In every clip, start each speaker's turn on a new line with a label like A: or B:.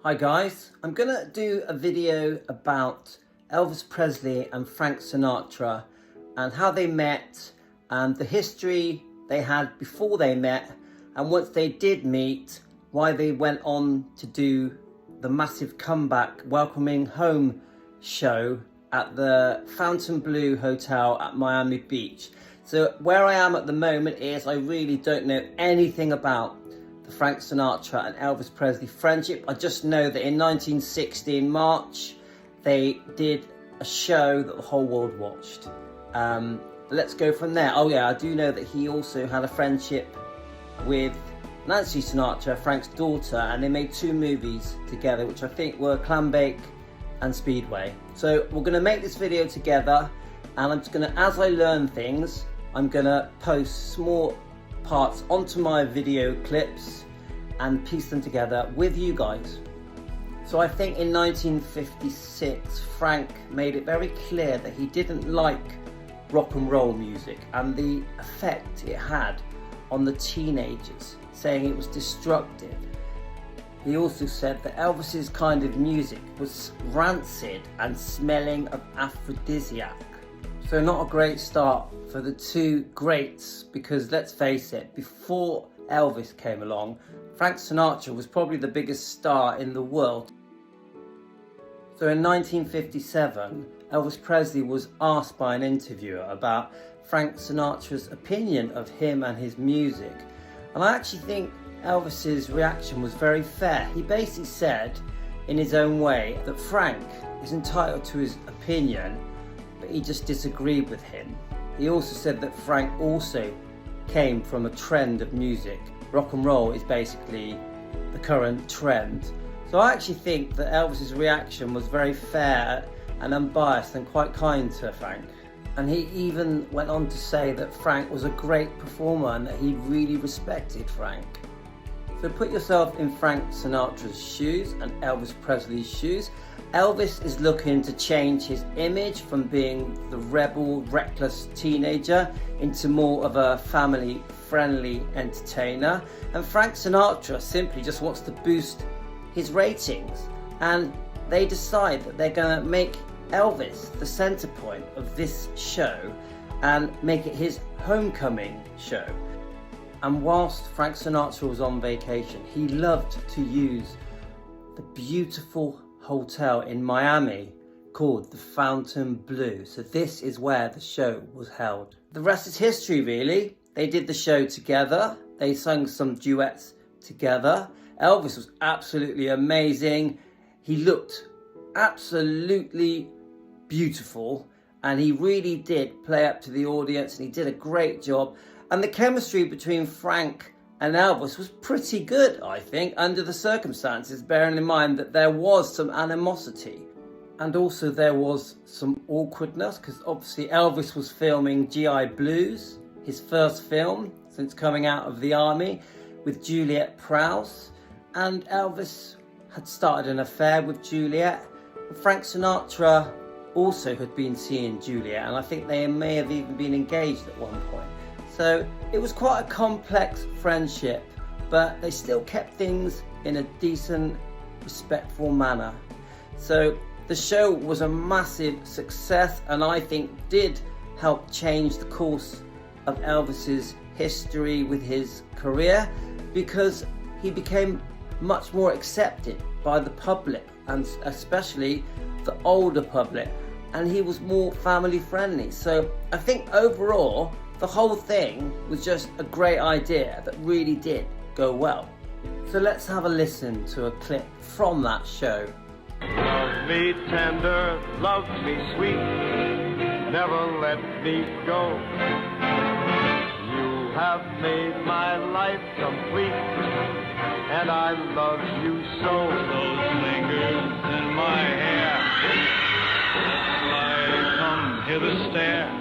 A: Hi guys, I'm gonna do a video about Elvis Presley and Frank Sinatra and how they met and the history they had before they met, and once they did meet, why they went on to do the massive comeback welcoming home show at the Fontainebleau Hotel at Miami Beach. So where I am at the moment is I really don't know anything about the Frank Sinatra and Elvis Presley friendship. I just know that in 1960, in March, they did a show that the whole world watched. Let's go from there. Oh yeah, I do know that he also had a friendship with Nancy Sinatra, Frank's daughter, and they made 2 movies together, which I think were Clambake and Speedway. So we're gonna make this video together, and I'm just gonna, as I learn things, I'm gonna post small parts onto my video clips and piece them together with you guys. So I think in 1956, Frank made it very clear that he didn't like rock and roll music and the effect it had on the teenagers, saying it was destructive. He also said that Elvis's kind of music was rancid and smelling of aphrodisiac. So not a great start for the 2 greats, because let's face it, before Elvis came along, Frank Sinatra was probably the biggest star in the world. So in 1957, Elvis Presley was asked by an interviewer about Frank Sinatra's opinion of him and his music. And I actually think Elvis's reaction was very fair. He basically said, in his own way, that Frank is entitled to his opinion, but he just disagreed with him. He also said that Frank also came from a trend of music. Rock and roll is basically the current trend. So I actually think that Elvis's reaction was very fair and unbiased and quite kind to Frank. And he even went on to say that Frank was a great performer and that he really respected Frank. So put yourself in Frank Sinatra's shoes and Elvis Presley's shoes. Elvis is looking to change his image from being the rebel, reckless teenager into more of a family-friendly entertainer. And Frank Sinatra simply just wants to boost his ratings. And they decide that they're going to make Elvis the center point of this show and make it his homecoming show. And whilst Frank Sinatra was on vacation, he loved to use the beautiful hotel in Miami called the Fontainebleau. So this is where the show was held. The rest is history, really. They did the show together. They sang some duets together. Elvis was absolutely amazing. He looked absolutely beautiful, and he really did play up to the audience, and he did a great job. And the chemistry between Frank and Elvis was pretty good, I think, under the circumstances, bearing in mind that there was some animosity. And also there was some awkwardness, because obviously Elvis was filming G.I. Blues, his first film since coming out of the army, with Juliet Prowse. And Elvis had started an affair with Juliet. And Frank Sinatra also had been seeing Juliet, and I think they may have even been engaged at one point. So it was quite a complex friendship, but they still kept things in a decent, respectful manner. So the show was a massive success, and I think did help change the course of Elvis's history with his career, because he became much more accepted by the public, and especially the older public, and he was more family friendly. So I think overall, the whole thing was just a great idea that really did go well. So let's have a listen to a clip from that show.
B: Love me tender, love me sweet, never let me go. You have made my life complete, and I love you so. Those fingers in my hair, I come hither stare.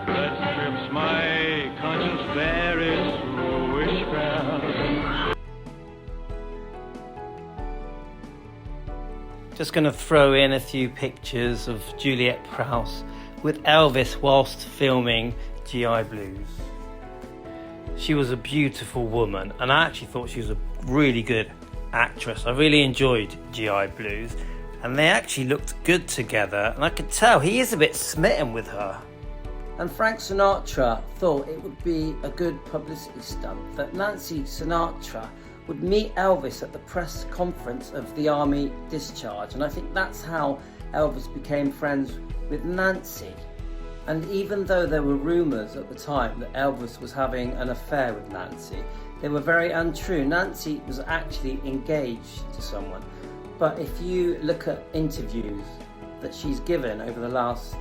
B: That strips my conscience bare is wishbound.
A: Just going to throw in a few pictures of Juliet Prowse with Elvis whilst filming G.I. Blues. She was a beautiful woman, and I actually thought she was a really good actress. I really enjoyed GI Blues, and they actually looked good together, and I could tell he is a bit smitten with her. And Frank Sinatra thought it would be a good publicity stunt that Nancy Sinatra would meet Elvis at the press conference of the Army discharge, and I think that's how Elvis became friends with Nancy. And even though there were rumours at the time that Elvis was having an affair with Nancy, they were very untrue. Nancy was actually engaged to someone. But if you look at interviews that she's given over the last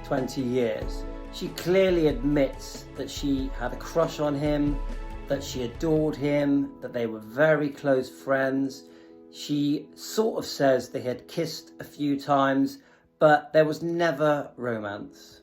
A: 20 years, she clearly admits that she had a crush on him, that she adored him, that they were very close friends. She sort of says they had kissed a few times, but there was never romance.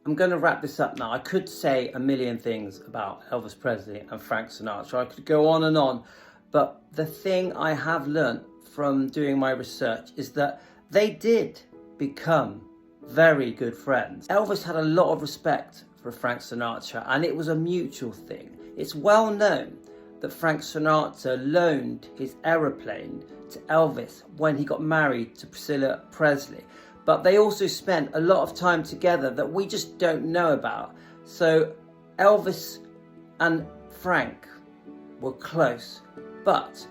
A: I'm going to wrap this up now. I could say a million things about Elvis Presley and Frank Sinatra. I could go on, but the thing I have learnt from doing my research is that they did become very good friends. Elvis had a lot of respect for Frank Sinatra, and it was a mutual thing. It's well known that Frank Sinatra loaned his aeroplane to Elvis when he got married to Priscilla Presley. But they also spent a lot of time together that we just don't know about. So Elvis and Frank were close, but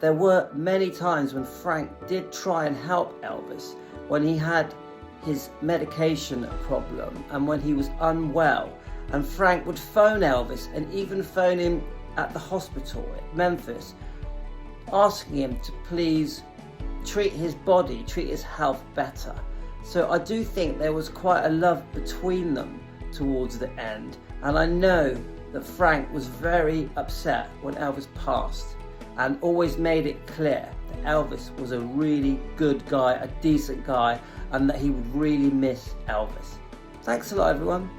A: there were many times when Frank did try and help Elvis when he had his medication problem and when he was unwell. And Frank would phone Elvis and even phone him at the hospital at Memphis, asking him to please treat his body, treat his health better. So I do think there was quite a love between them towards the end. And I know that Frank was very upset when Elvis passed and always made it clear that Elvis was a really good guy, a decent guy, and that he would really miss Elvis. Thanks a lot, everyone.